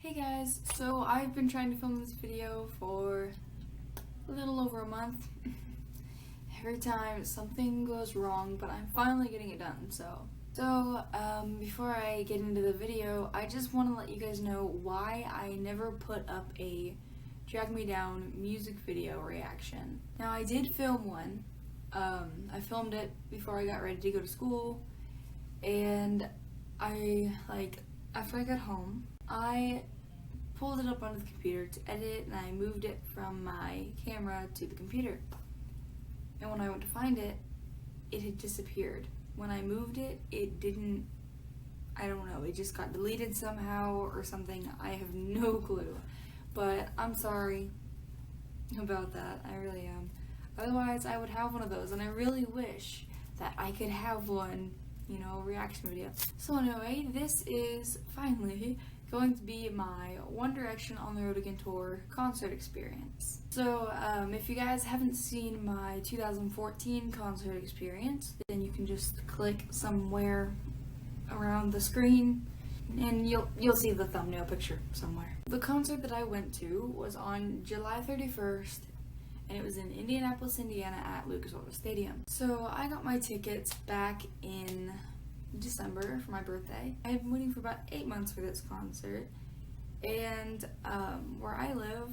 Hey guys, so I've been trying to film this video for a little over a month. Every time something goes wrong, but I'm finally getting it done, so before I get into the video, I just want to let you guys know why I never put up a Drag Me Down music video reaction. Now, I did film one. I filmed it before I got ready to go to school, and after I got home, I pulled it up onto the computer to edit, and I moved it from my camera to the computer. And when I went to find it, it had disappeared. When I moved it, it didn't, I don't know, it just got deleted somehow or something. I have no clue. But I'm sorry about that. I really am. Otherwise, I would have one of those, and I really wish that I could have one, a reaction video. So anyway, this is finally going to be my One Direction on the Road Again tour concert experience. So if you guys haven't seen my 2014 concert experience, then you can just click somewhere around the screen and you'll see the thumbnail picture somewhere. The concert that I went to was on July 31st, and it was in Indianapolis, Indiana at Lucas Oil Stadium. So I got my tickets back in December for my birthday. I have been waiting for about 8 months for this concert, and where I live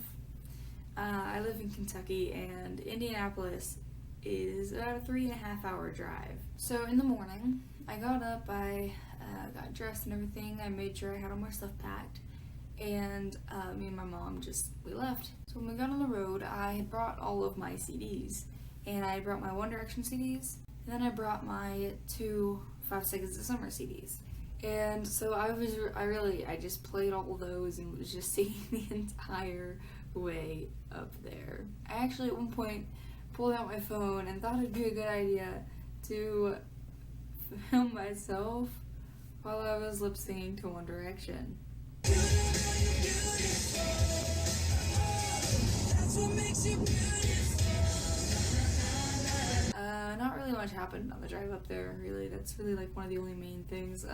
in Kentucky, and Indianapolis is about a 3.5 hour drive. So in the morning, I got up, I got dressed and everything. I made sure I had all my stuff packed, and me and my mom we left. So when we got on the road, I had brought all of my CDs, and I brought my One Direction CDs, and then I brought my 5 Seconds of Summer CDs. And so I just played all of those and was just singing the entire way up there. I actually at one point pulled out my phone and thought it'd be a good idea to film myself while I was lip singing to One Direction. Not really much happened on the drive up there, really. That's really one of the only main things.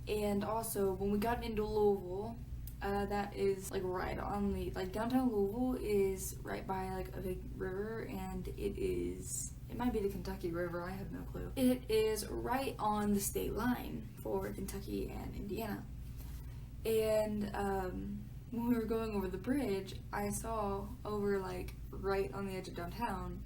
And also, when we got into Louisville, that is right on the, downtown Louisville is right by a big river, and it might be the Kentucky River, I have no clue. It is right on the state line for Kentucky and Indiana. And when we were going over the bridge, I saw over right on the edge of downtown,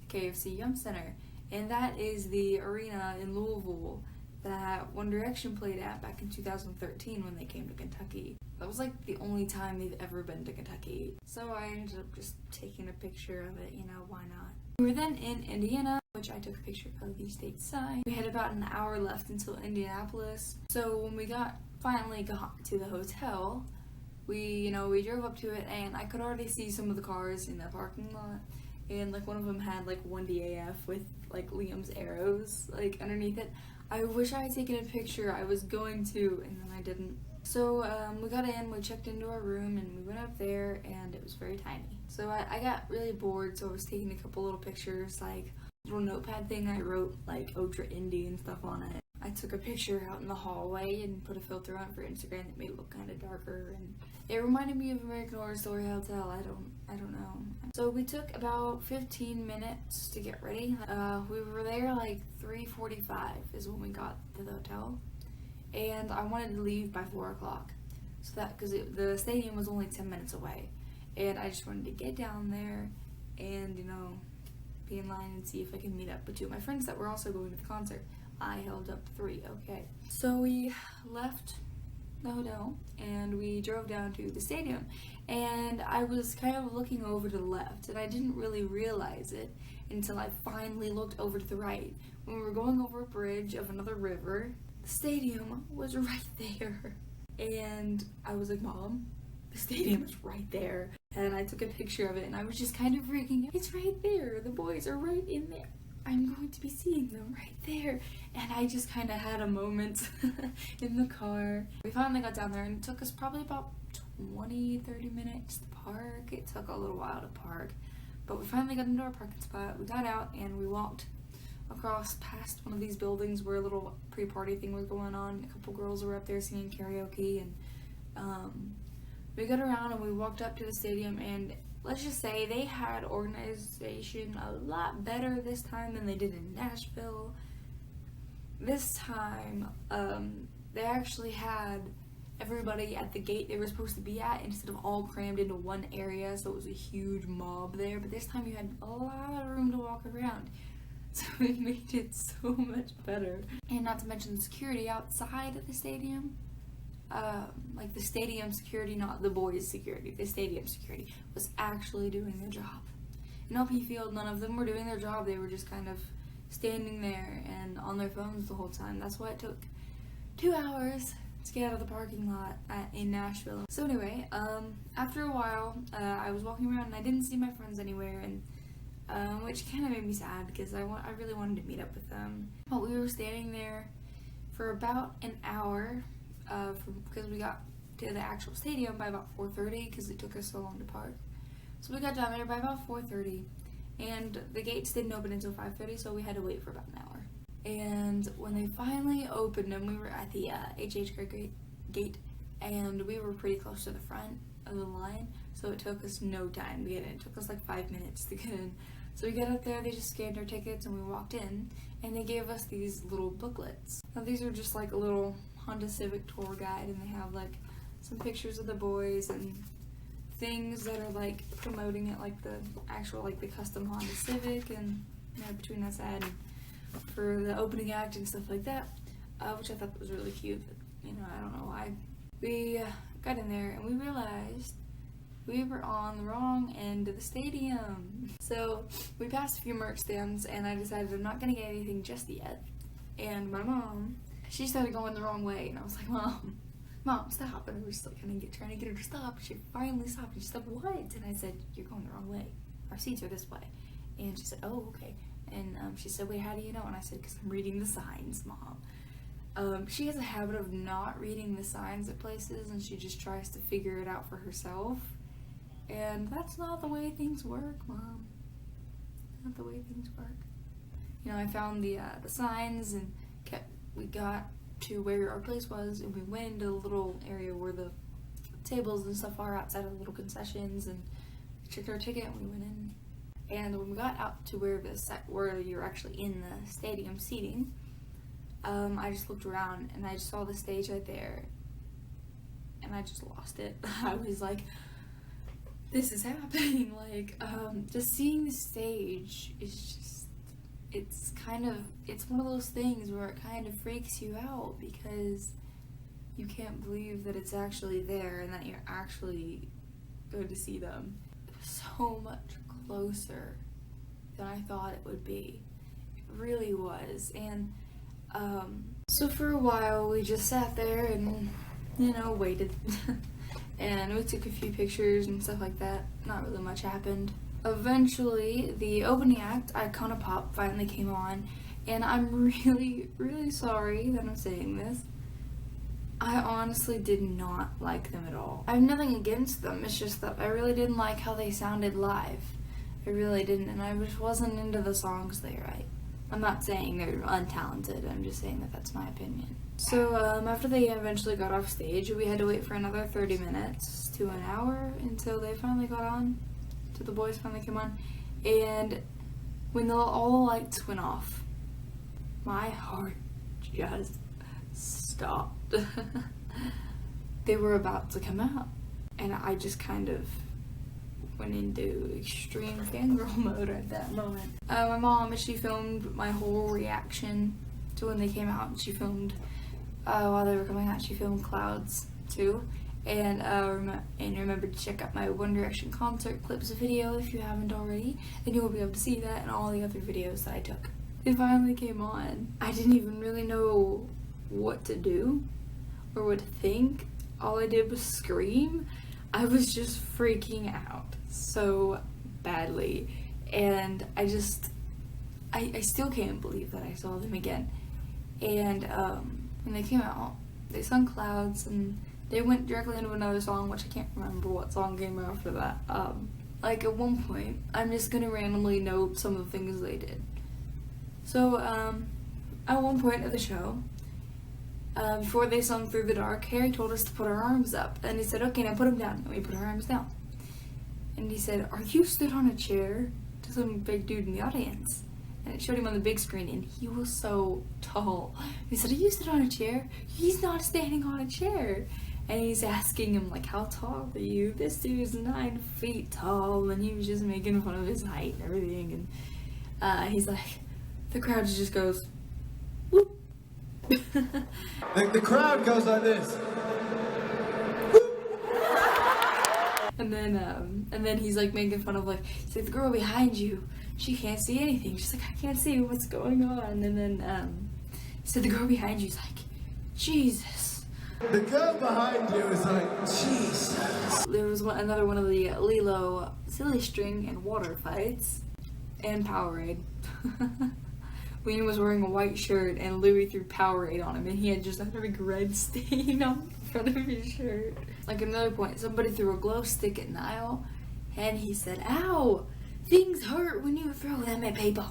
the KFC Yum Center. And that is the arena in Louisville that One Direction played at back in 2013 when they came to Kentucky. That was the only time they've ever been to Kentucky. So I ended up just taking a picture of it, why not? We were then in Indiana, which I took a picture of the state sign. We had about an hour left until Indianapolis. So when we finally got to the hotel, we drove up to it, and I could already see some of the cars in the parking lot. And one of them had 1DAF with Liam's arrows underneath it. I wish I had taken a picture. I was going to, and then I didn't. So we got in, we checked into our room, and we went up there, and it was very tiny. So I got really bored, so I was taking a couple little pictures, a little notepad thing. I wrote Ultra Indie and stuff on it. I took a picture out in the hallway and put a filter on it for Instagram that made it look kind of darker, and it reminded me of American Horror Story Hotel. I don't know. So we took about 15 minutes to get ready. We were there 3:45 is when we got to the hotel, and I wanted to leave by 4 o'clock. So because the stadium was only 10 minutes away, and I just wanted to get down there and be in line and see if I could meet up with 2 of my friends that were also going to the concert. I held up 3, okay. So we left the hotel and we drove down to the stadium, and I was kind of looking over to the left, and I didn't really realize it until I finally looked over to the right. When we were going over a bridge of another river, the stadium was right there. And I was like, Mom, the stadium is right there. And I took a picture of it, and I was just kind of freaking out. It's right there. The boys are right in there. I'm going to be seeing them right there. And I just kind of had a moment in the car. We finally got down there, and it took us probably about 20-30 minutes to park. It took a little while to park, but we finally got into our parking spot. We got out and we walked across past one of these buildings where a little pre-party thing was going on. A couple girls were up there singing karaoke, and We got around and we walked up to the stadium, and let's just say they had organization a lot better this time than they did in Nashville. This time, they actually had everybody at the gate they were supposed to be at instead of all crammed into one area, so it was a huge mob there. But this time you had a lot of room to walk around, so it made it so much better. And not to mention the security outside of the stadium. Like the stadium security, not the boys' security, the stadium security was actually doing their job. In LP Field, none of them were doing their job. They were just kind of standing there and on their phones the whole time. That's why it took 2 hours to get out of the parking lot in Nashville. So anyway, after a while, I was walking around and I didn't see my friends anywhere, and which kind of made me sad because I really wanted to meet up with them. But we were standing there for about an hour because we got to the actual stadium by about 4:30 because it took us so long to park. So we got down there by about 4:30, and the gates didn't open until 5:30, so we had to wait for about an hour. And when they finally opened them, we were at the HH gate, and we were pretty close to the front of the line, so it took us no time to get in. It took us like 5 minutes to get in. So we got up there, they just scanned our tickets, and we walked in, and they gave us these little booklets. Now these are just like a little Honda Civic tour guide, and they have like some pictures of the boys and things that are like promoting it, like the actual, like the custom Honda Civic, and between us and for the opening act and stuff like that, which I thought was really cute. But, I don't know why. We got in there and we realized we were on the wrong end of the stadium. So we passed a few merch stands, and I decided I'm not gonna get anything just yet. And my mom, she started going the wrong way, and I was like, Mom, stop. And we were just like trying to get her to stop. She finally stopped, and she said, what? And I said, you're going the wrong way. Our seats are this way. And she said, oh, okay. And she said, wait, how do you know? And I said, because I'm reading the signs, Mom. She has a habit of not reading the signs at places, and she just tries to figure it out for herself. And that's not the way things work, Mom. Not the way things work. I found the signs, and we got to where our place was, and we went into the little area where the tables and stuff are outside of the little concessions, and we checked our ticket and we went in. And when we got out to where you're actually in the stadium seating, I just looked around and I just saw the stage right there, and I just lost it. I was like, this is happening. Like, just seeing the stage is just, it's one of those things where it kind of freaks you out because you can't believe that it's actually there and that you're actually going to see them. It was so much closer than I thought it would be. It really was. And so for a while we just sat there and waited and we took a few pictures and stuff like that. Not really much happened. Eventually the opening act, Icona Pop, finally came on, and I'm really, really sorry that I'm saying this. I honestly did not like them at all. I have nothing against them, it's just that I really didn't like how they sounded live. I really didn't, and I just wasn't into the songs they write. I'm not saying they're untalented, I'm just saying that that's my opinion. So after they eventually got off stage, we had to wait for another 30 minutes to an hour until they finally got on, till the boys finally came on. And when all the lights went off, my heart just stopped. They were about to come out, and I just kind of went into extreme fangirl mode at that moment. My mom, she filmed my whole reaction to when they came out, and she filmed while they were coming out, she filmed clouds too. And remember to check out my One Direction concert clips video if you haven't already, and you will be able to see that and all the other videos that I took. It finally came on. I didn't even really know what to do or what to think. All I did was scream. I was just freaking out so badly, and I still can't believe that I saw them again. And when they came out, they sung Clouds, and they went directly into another song, which I can't remember what song came after that. Like at one point, I'm just gonna randomly note some of the things they did. So at one point of the show, before they sung Through the Dark, Harry told us to put our arms up. And he said, okay, now put them down. And we put our arms down. And he said, are you stood on a chair? To some big dude in the audience. And it showed him on the big screen, and he was so tall. He said, are you stood on a chair? He's not standing on a chair. And he's asking him, like, how tall are you? This dude's 9 feet tall, and he was just making fun of his height and everything. And he's like, the crowd just goes, whoop. The crowd goes like this. And then he's like making fun of, like, he's like, the girl behind you, she can't see anything. She's like, I can't see what's going on. And then he said, the girl behind you's like, Jesus. The girl behind you is like, Jesus. There was another one of the Lilo silly string and water fights and Powerade. Liam was wearing a white shirt and Louis threw Powerade on him, and he had just a big red stain on the front of his shirt. Like, another point, somebody threw a glow stick at Niall, and he said, ow, things hurt when you throw them at people.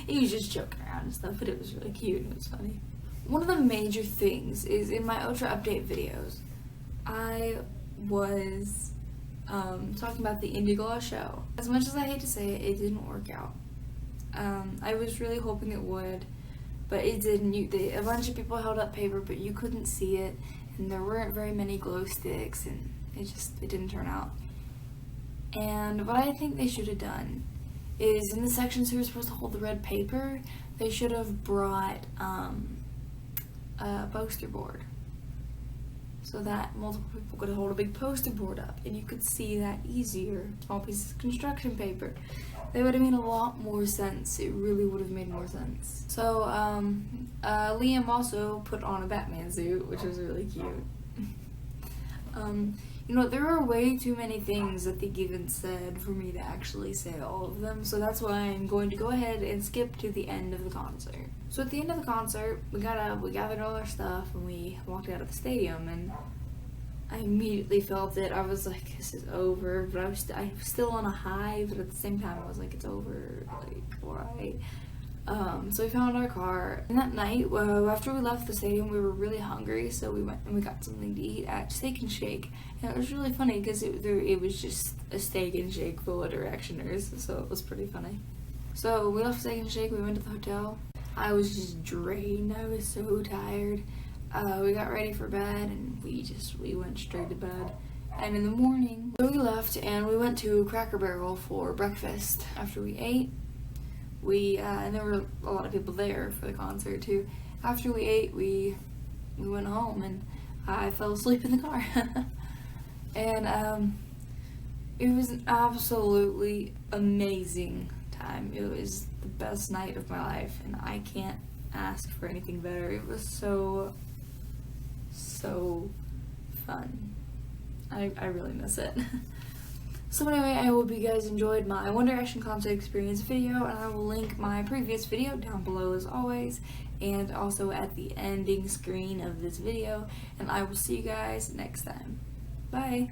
He was just joking around and stuff, but it was really cute and it was funny. One of the major things is in my Ultra Update videos, I was talking about the Indiglaw show. As much as I hate to say it, it didn't work out. I was really hoping it would, but it didn't. A bunch of people held up paper, but you couldn't see it, and there weren't very many glow sticks, and it didn't turn out. And what I think they should have done is, in the sections who were supposed to hold the red paper, they should have brought a poster board, so that multiple people could hold a big poster board up, and you could see that easier. Small pieces of construction paper. They would have made a lot more sense. It really would have made more sense. So, Liam also put on a Batman suit, which was really cute. You know, there are way too many things that the Given said for me to actually say all of them, so that's why I'm going to go ahead and skip to the end of the concert. So at the end of the concert, we got up, we gathered all our stuff, and we walked out of the stadium, and I immediately felt it. I was like, this is over, but I was still on a high, but at the same time I was like, it's over, like, why? So we found our car, and that night, after we left the stadium, we were really hungry, so we went and we got something to eat at Steak and Shake, and it was really funny because it was just a Steak and Shake full of directioners, so it was pretty funny. So we left Steak and Shake, we went to the hotel. I was just drained, I was so tired. We got ready for bed, and we went straight to bed. And in the morning, we left and we went to Cracker Barrel for breakfast. After we ate, and there were a lot of people there for the concert too. After we ate, we went home, and I fell asleep in the car. And it was an absolutely amazing time. It was the best night of my life, and I can't ask for anything better. It was so fun. I really miss it. So anyway, I hope you guys enjoyed my One Direction concert experience video, and I will link my previous video down below as always, and also at the ending screen of this video, and I will see you guys next time. Bye!